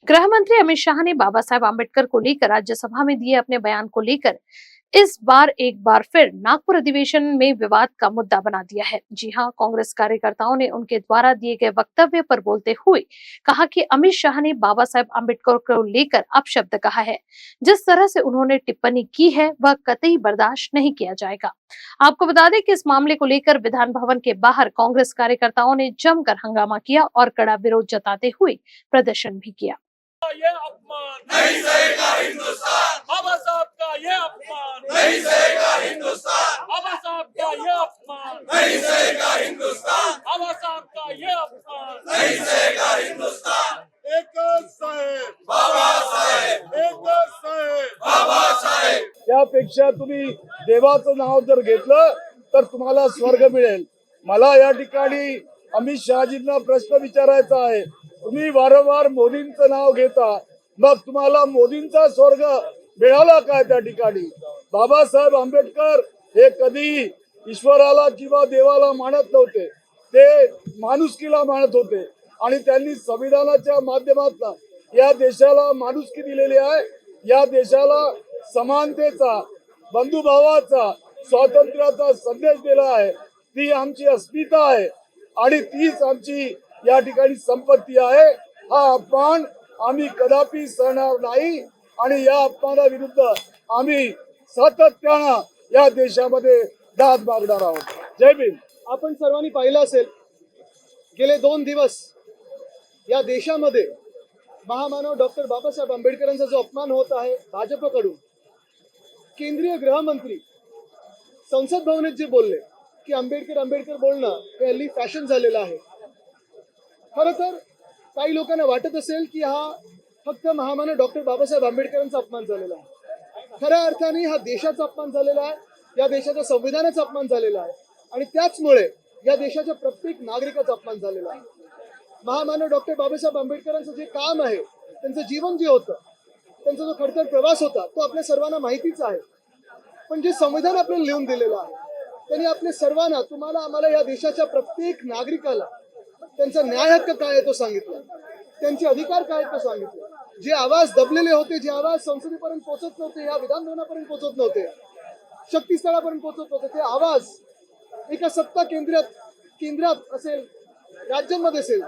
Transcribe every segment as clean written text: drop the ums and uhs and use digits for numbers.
गृह मंत्री अमित शाह ने बाबा साहेब आम्बेडकर को लेकर राज्यसभा में दिए अपने बयान को लेकर इस बार एक बार फिर नागपुर अधिवेशन में विवाद का मुद्दा बना दिया है। जी हां, कांग्रेस कार्यकर्ताओं ने उनके द्वारा दिए गए वक्तव्य पर बोलते हुए कहा कि अमित शाह ने बाबा साहेब आम्बेडकर को लेकर अपशब्द कहा है। जिस तरह से उन्होंने टिप्पणी की है वह कतई बर्दाश्त नहीं किया जाएगा। आपको बता दें कि इस मामले को लेकर विधान भवन के बाहर कांग्रेस कार्यकर्ताओं ने जमकर हंगामा किया और कड़ा विरोध जताते हुए प्रदर्शन भी किया। ये अपमान नहीं सहेगा हिंदुस्तान, बाबा साहब का ये अपमान नहीं सहेगा हिंदुस्तान, बाबा साहब का ये अपमान नहीं सहेगा हिंदुस्तान, बाबा साहब का ये अपमान नहीं सहेगा हिंदुस्तान। एकच साहेब बाबा साहेब, एकच साहेब बाबा साहेब। त्यापेक्षा तुम्ही देवाचं नाव जर घेतलं तर तुम्हाला स्वर्ग मिळेल। मला या ठिकाणी अमित शहाजींना प्रश्न विचारायचा आहे। तुम्ही वारंवार मोदींचं नाव घेता, मग तुम्हाला मोदींचा स्वर्ग मिळाला काय? त्या ठिकाणी बाबासाहेब आंबेडकर हे कधी ईश्वराला किंवा देवाला मानत नव्हते, ते माणुसकीला मानत होते आणि त्यांनी संविधानाच्या माध्यमातून या देशाला माणुसकी दिलेली आहे। या देशाला समानतेचा, बंधुभावाचा, स्वातंत्र्याचा संदेश दिला आहे। ती आमची अस्मिता आहे आणि तीच आमची या ठिकाणी संपत्ती आहे। हा अपमान आम्ही कदापि सहणार नाही आणि या अपमानाविरुद्ध आम्ही सातत्यानं या देशामध्ये दाद मागणार आहोत। जय भीम। आपण सर्वांनी पाहिलं असेल, गेले 2 दिवस या देशामध्ये महामानव डॉक्टर बाबासाहेब आंबेडकरांचा जो अपमान होत आहे भाजपकडून, केंद्रीय गृहमंत्री संसद भवनात जे बोलले की आंबेडकर बोलणं हे हल्ली फॅशन झालेलं आहे। खरं तर काही लोकांना वाटत असेल की हा फक्त महामानव डॉक्टर बाबासाहेब आंबेडकरांचा अपमान झालेला आहे। खऱ्या अर्थाने हा देशाचा अपमान झालेला आहे, या देशाच्या संविधानाचा अपमान झालेला आहे आणि त्याचमुळे या देशाच्या प्रत्येक नागरिकाचा अपमान झालेला आहे। महामानव डॉक्टर बाबासाहेब आंबेडकरांचं जे काम आहे, त्यांचं जीवन जे होतं, त्यांचा जो खडतर प्रवास होता, तो आपल्या सर्वांना माहितीच आहे। पण जे संविधान आपल्याला लिहून दिलेलं आहे, त्यांनी आपल्या सर्वांना, तुम्हाला, आम्हाला, या देशाच्या प्रत्येक नागरिकाला त्यांचा न्याय हक्क काय आहे तो सांगितलं, त्यांचे अधिकार काय आहेत तो सांगितलं। जे आवाज दबलेले होते, जे आवाज संसदेपर्यंत पोहोचत नव्हते, या विधानभवनापर्यंत पोहोचत नव्हते, शक्तीस्थळापर्यंत पोहोचत नव्हते, ते आवाज एका सत्ता केंद्रात असेल, राज्यांमध्ये असेल,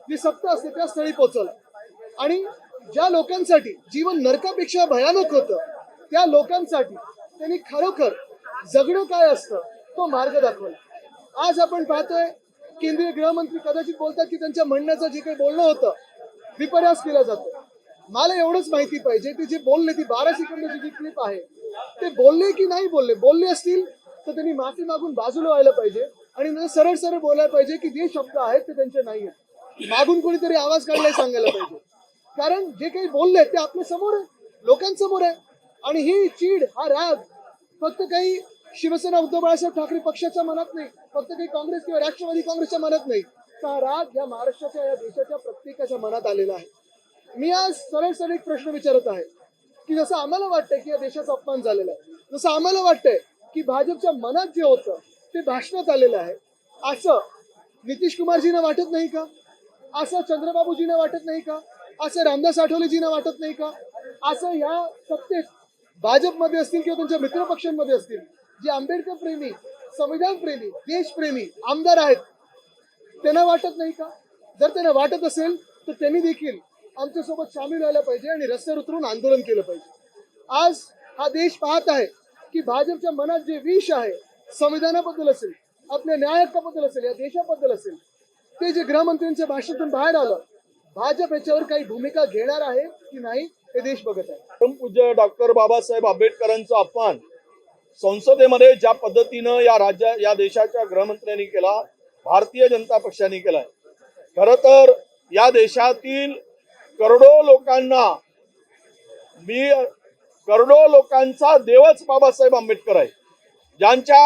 जी सत्ता असते त्या स्थळी पोहोचलं आणि ज्या लोकांसाठी जीवन नरकापेक्षा भयानक होतं, त्या लोकांसाठी त्यांनी खरोखर जगणं काय असतं तो मार्ग दाखवला। आज आपण पाहतोय केंद्रीय गृहमंत्री कदाचित बोलतात की त्यांच्या म्हणण्याचं जे काही बोलणं होतं विपर्यास केला जातो। मला एवढंच माहिती पाहिजे की जे बोलले, ती 12 सेकंदाची जी क्लिप आहे, ते बोलले की नाही बोलले। बोलले असतील तर त्यांनी माफी मागून बाजूला व्हायला पाहिजे आणि सरळ सरळ बोलायला पाहिजे की जे शब्द आहेत ते त्यांचे नाही आहेत। मागून कोणीतरी आवाज काढलाय सांगायला पाहिजे, कारण जे काही बोलले ते आपल्या समोर आहे, लोकांसमोर आहे। आणि ही चीड, हा राग फक्त काही शिवसेना उद्धव बाळासाहेब ठाकरे पक्षाच्या मनात नाही, फक्त काही काँग्रेस किंवा राष्ट्रवादी काँग्रेसच्या मनात नाही, तर हा राग या महाराष्ट्राच्या, या देशाच्या प्रत्येकाच्या मनात आलेला आहे। मी आज सरळ एक प्रश्न विचारत आहे की जसं आम्हाला वाटतंय की या देशाचा अपमान झालेला आहे, जसं आम्हाला वाटतंय की भाजपच्या मनात जे होतं ते भाषणात आलेलं आहे, असं नितीश कुमारजींना वाटत नाही का? असं चंद्रबाबूजींना वाटत नाही का? असं रामदास आठवलेजींना वाटत नाही का? असं ह्या सत्तेत भाजपमध्ये असतील किंवा त्यांच्या मित्रपक्षांमध्ये असतील, जे आंबेडकर प्रेमी, संविधान प्रेमी, देशप्रेमी आमदार आहेत, त्यांना वाटत नाही का? जर त्यांना वाटत असेल तर त्यांनी देखील आमच्यासोबत सामील व्हायला पाहिजे आणि रस्त्यावर उतरून आंदोलन केलं पाहिजे। आज हा देश पाहत आहे की भाजपच्या मनात जे विष आहे, संविधानाबद्दल असेल, आपल्या न्याय हक्काबद्दल असेल, या देशाबद्दल असेल, ते जे गृहमंत्र्यांच्या भाषणातून बाहेर आलं, भाजप याच्यावर काही भूमिका घेणार आहे की नाही हे देश बघत आहे। परमपूज्य डॉक्टर बाबासाहेब आंबेडकरांचा अपमान संसदेमध्ये ज्या पद्धतीनं या देशाच्या गृहमंत्र्यांनी केला, भारतीय जनता पक्षाने केलाय। खरं तर या देशातील करोडो लोकांचा देवच बाबासाहेब आंबेडकर आहे, ज्यांच्या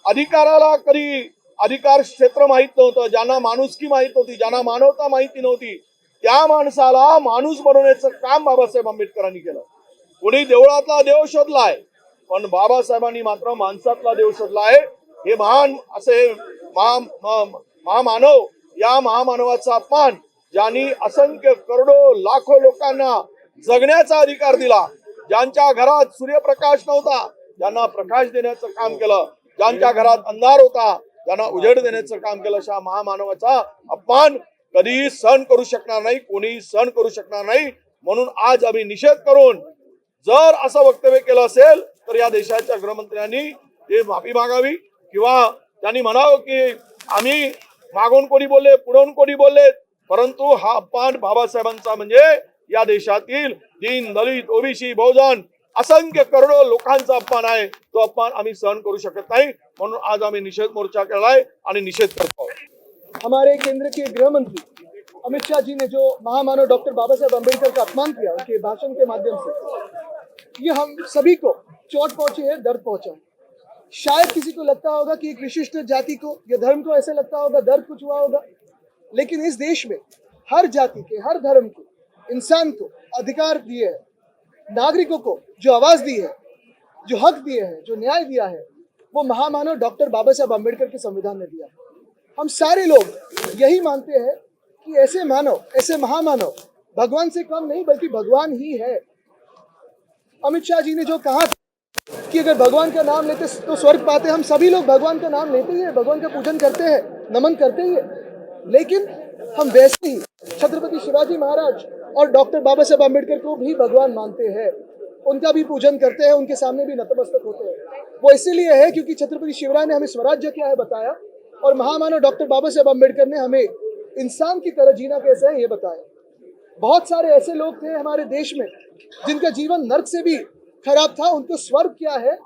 अधिकाराला कधी अधिकार क्षेत्र माहित नव्हतं, ज्यांना माणुसकी माहित नव्हती, ज्यांना मानवता माहिती नव्हती, त्या माणसाला माणूस बनवण्याचं काम बाबासाहेब आंबेडकरांनी केलं। कोणी देवळातला देव शोधलाय, पण बाबासाहेबांनी मात्र माणसातला देव शोधला आहे। हे महान असे महामानव, या महामानवाचा अपमान ज्यांनी असंख्य करोडो लाखो लोकांना जगण्याचा अधिकार दिला, ज्यांच्या घरात सूर्यप्रकाश नव्हता ज्यांना प्रकाश देण्याचं काम केलं, ज्यांच्या घरात अंधार होता त्यांना उजेड देण्याचं काम केलं, अशा महामानवाचा अपमान कधीही सहन करू शकणार नाही, कोणीही सहन करू शकणार नाही. म्हणून आज आम्ही निषेध करून जर असं वक्तव्य केलं असेल तर या देशाच्या गृहमंत्र्यांनी ते माफी मागावी किंवा त्यांनी म्हणावं की आम्ही मागून कोणी बोलले पुढून कोणी बोलले, परंतु हा अपमान बाबासाहेबांचा म्हणजे या देशातील दीन दलित ओबीसी बहुजन असंख्य करोडो लोकांचा अपमान आहे. तो अपमान आम्ही सहन करू शकत नाही. म्हणून आज आम्ही निषेध मोर्चा केलाय आणि निषेध करतो. हमारे केंद्र के गृह मंत्री अमित शाह जी ने जो महामानव डॉक्टर बाबा साहेब अम्बेडकर का अपमान किया उनके भाषण के माध्यम से, ये हम सभी को चोट पहुंची है, दर्द पहुंचा है। शायद किसी को लगता होगा कि एक विशिष्ट जाति को या धर्म को ऐसे लगता होगा दर्द कुछ हुआ होगा, लेकिन इस देश में हर जाति के हर धर्म के इंसान को अधिकार दिए है, नागरिकों को जो आवाज दी है, जो हक दिए हैं, जो न्याय दिया है, वो महामानव डॉक्टर बाबा साहेब अम्बेडकर के संविधान ने दिया। हम सारे लोग यही मानते हैं कि ऐसे मानव, ऐसे महामानव भगवान से कम नहीं बल्कि भगवान ही है। अमित शाह जी ने जो कहा कि अगर भगवान का नाम लेते तो स्वर्ग पाते, हम सभी लोग भगवान का नाम लेते ही है, भगवान का पूजन करते हैं, नमन करते ही है, लेकिन हम वैसे ही छत्रपति शिवाजी महाराज और डॉक्टर बाबा साहेब अम्बेडकर को भी भगवान मानते हैं, उनका भी पूजन करते हैं, उनके सामने भी नतमस्तक होते हैं। वो इसीलिए है क्योंकि छत्रपति शिवराय ने हमें स्वराज्य क्या है बताया और महामानव डॉक्टर बाबा साहेब अम्बेडकर ने हमें इंसान की तरह जीना कैसे है ये बताया। बहुत सारे ऐसे लोग थे हमारे देश में जिनका जीवन नर्क से भी खराब था, उनको स्वर्ग क्या है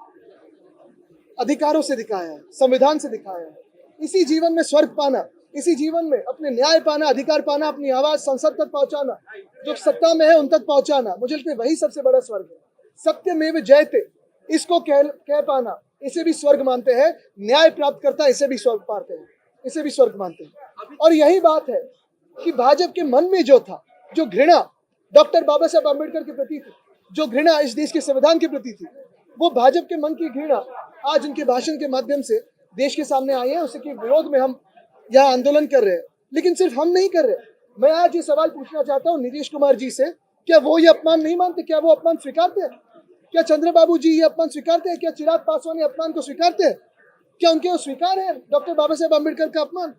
अधिकारों से दिखाया है, संविधान से दिखाया है। इसी जीवन में स्वर्ग पाना, इसी जीवन में अपने न्याय पाना, अधिकार पाना, अपनी आवाज संसद तक पहुंचाना, जो सत्ता में है उन तक पहुंचाना, मुझे लगता है वही सबसे बड़ा स्वर्ग है। सत्यमेव जयते इसको कह पाना, इसे भी स्वर्ग मानते हैं। न्याय प्राप्त करता इसे भी स्वर्ग पाते हैं, इसे भी स्वर्ग मानते हैं। और यही बात है कि भाजपा के मन में जो था, जो घृणा डॉक्टर बाबा साहेब अम्बेडकर के प्रति थी, जो घृणा इस देश के संविधान के प्रति थी, वो भाजपा के मन की घृणा आज उनके भाषण के माध्यम से देश के सामने आई है। उसके विरोध में हम यहाँ आंदोलन कर रहे हैं, लेकिन सिर्फ हम नहीं कर रहे। मैं आज ये सवाल पूछना चाहता हूँ नीतीश कुमार जी से, क्या वो ये अपमान नहीं मानते? क्या वो अपमान स्वीकारते हैं? क्या चंद्रबाबू जी ये अपमान स्वीकारते हैं? क्या चिराग पासवान ये अपमान को स्वीकारते हैं? क्या उनके वो स्वीकार है डॉक्टर बाबा साहेब अम्बेडकर का अपमान?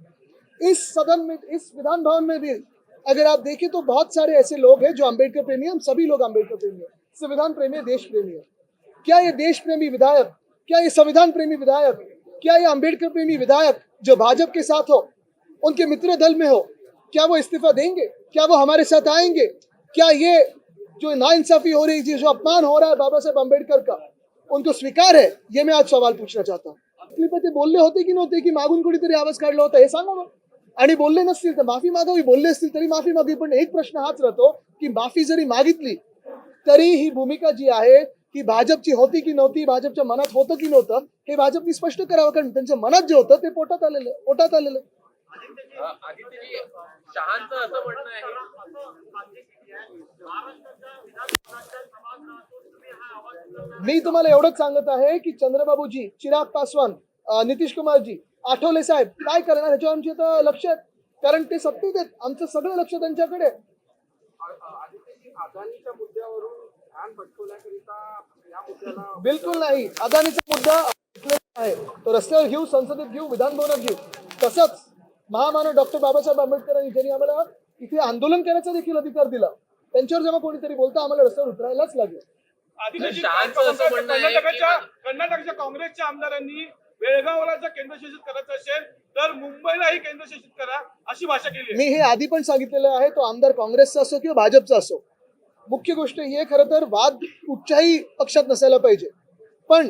इस सदन में, इस विधान भवन में भी अगर आप देखें तो बहुत सारे ऐसे लोग हैं जो अम्बेडकर प्रेमी हैं। हम सभी लोग अम्बेडकर प्रेमी हैं, संविधान प्रेमी है, देश प्रेमी है। क्या ये देश प्रेमी विधायक, क्या ये संविधान प्रेमी विधायक, क्या ये अम्बेडकर प्रेमी विधायक जो भाजपा के साथ हो, उनके मित्र दल में हो, क्या वो इस्तीफा देंगे? क्या वो हमारे साथ आएंगे? क्या ये जो नाइंसाफी हो रही है, जो अपमान हो रहा है बाबा साहेब अम्बेडकर का, उनको स्वीकार है? ये मैं आज सवाल पूछना चाहता हूँ। ते बोलले होते की नव्हते की मागून कोणीतरी आवाज काढला होता हे सांगा मग, आणि बोलले नसतील तर माफी मागावी, बोलले असतील तरी माफी मागावी। पण एक प्रश्न हाच राहतो की माफी जरी मागितली तरी ही भूमिका जी आहे की भाजपची होती की नव्हती, भाजपच्या मनात होतं की नव्हतं हे भाजपनी स्पष्ट करावं, कारण त्यांच्या मनात जे होतं ते पोटात आलेलं। आदित्यजी, शहांचं असं म्हणणं आहे मी तुम्हाला एवढंच सांगत आहे की चंद्रबाबूजी, चिराग पासवान, नितीश कुमारजी, आठवले साहेब काय करणार ह्याच्यावर आमचे तर लक्ष आहे, कारण ते सत्तेत आहेत, आमचं सगळं लक्ष त्यांच्याकडे आहे। अदानीच्या मुद्द्यावरून ध्यान भटकवण्याकरिता या मुद्द्याला बिलकुल नाही, अदानीचा मुद्दा आहे तो रस्त्यावर घेऊ, संसदेत घेऊ, विधान भवनात घेऊ। तसंच महामानव डॉक्टर बाबासाहेब आंबेडकरांनी ज्यांनी आम्हाला इथे आंदोलन करण्याचा देखील अधिकार दिला, त्यांच्यावर जेव्हा कोणीतरी बोलता आम्हाला रस्त्यावर उतरायलाच लागेल। कर्नाटकच्या काँग्रेसच्या आमदारांनी बेळगावला जर केंद्रशासित करायचं असेल तर मुंबईलाही केंद्रशासित करा अशी भाषा केली आहे। मी हे आधी पण सांगितलेलं आहे, तो आमदार काँग्रेसचा असो किंवा भाजपचा असो। मुख्य गोष्ट ही आहे, खरं तर वाद कुठच्याही पक्षात नसायला पाहिजे, पण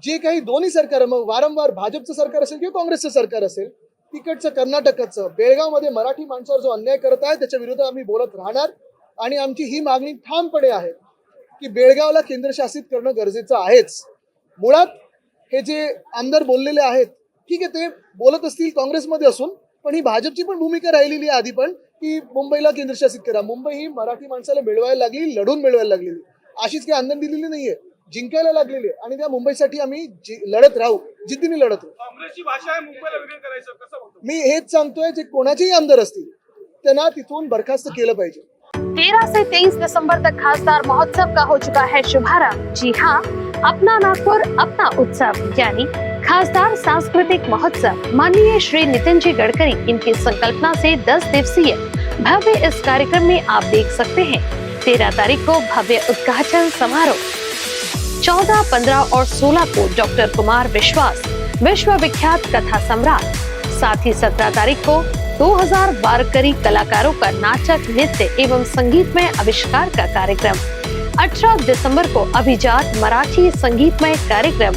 जे काही दोन्ही सरकार, मग वारंवार भाजपचं सरकार असेल किंवा काँग्रेसचं सरकार असेल, तिकडचं कर्नाटकाचं बेळगावमध्ये मराठी माणसावर जो अन्याय करत आहे त्याच्या विरोधात आम्ही बोलत राहणार। आणि आमची ही मागणी ठामपणे आहे की बेळगावला केंद्रशासित करणं गरजेचं आहेच। मुळात हे जे आमदार बोललेले आहेत, ठीक आहे, ते बोलत असतील काँग्रेसमध्ये असून, पण ही भाजपची पण भूमिका राहिलेली आहे आधी पण की मुंबईला केंद्रशासित करा। मुंबई ही मराठी माणसाला मिळवायला लागली, लढून मिळवायला लागलेली, अशीच काही आनंद दिलेली नाहीये, जिंकायला लागलेली आहे। आणि त्या मुंबईसाठी आम्ही लढत राहू, जिद्दीने लढत राहू। काँग्रेसची भाषा आहे मुंबईला वेगळं करायचं, कसं बघतो? मी हेच सांगतोय, जे कोणाचेही आमदार असतील त्यांना तिथून बरखास्त केलं पाहिजे. 13 से 23 दिसंबर तक खासदार महोत्सव का हो चुका है शुभारंभ. जी हाँ, अपना नागपुर अपना उत्सव यानी खासदार सांस्कृतिक महोत्सव. माननीय श्री नितिन जी गडकरी इनकी संकल्पना से 10 दिवसीय भव्य इस कार्यक्रम में आप देख सकते हैं 13 तारीख को भव्य उद्घाटन समारोह, 14, 15 और 16 को डॉक्टर कुमार विश्वास विश्व विख्यात कथा सम्राट, साथ ही 17 तारीख को 2000 वारकरी कलाकारों का नाटक, नृत्य एवं संगीतमय आविष्कार का कार्यक्रम, 18 दिसंबर को अभिजात मराठी संगीतमय कार्यक्रम,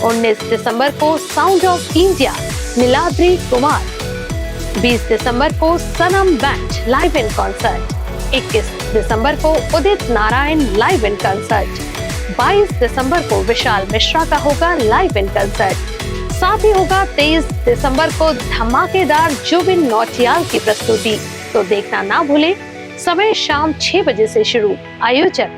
19 दिसंबर को sound of India Niladri Kumar, 20 दिसंबर को Sanam band live in concert, 21 दिसंबर को Udit Narayan live in concert, 22 दिसंबर को विशाल मिश्रा का होगा लाइव इन कॉन्सर्ट. साथ ही होगा 23 दिसंबर को धमाकेदार जुबिन नौटियाल की प्रस्तुति. तो देखना ना भूले. समय शाम 6 बजे से शुरू. आयोजक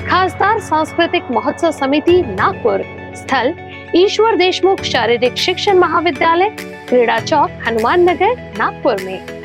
खासदार सांस्कृतिक महोत्सव समिति नागपुर. स्थल ईश्वर देशमुख शारीरिक शिक्षण महाविद्यालय, क्रीड़ा चौक, हनुमान नगर, नागपुर में.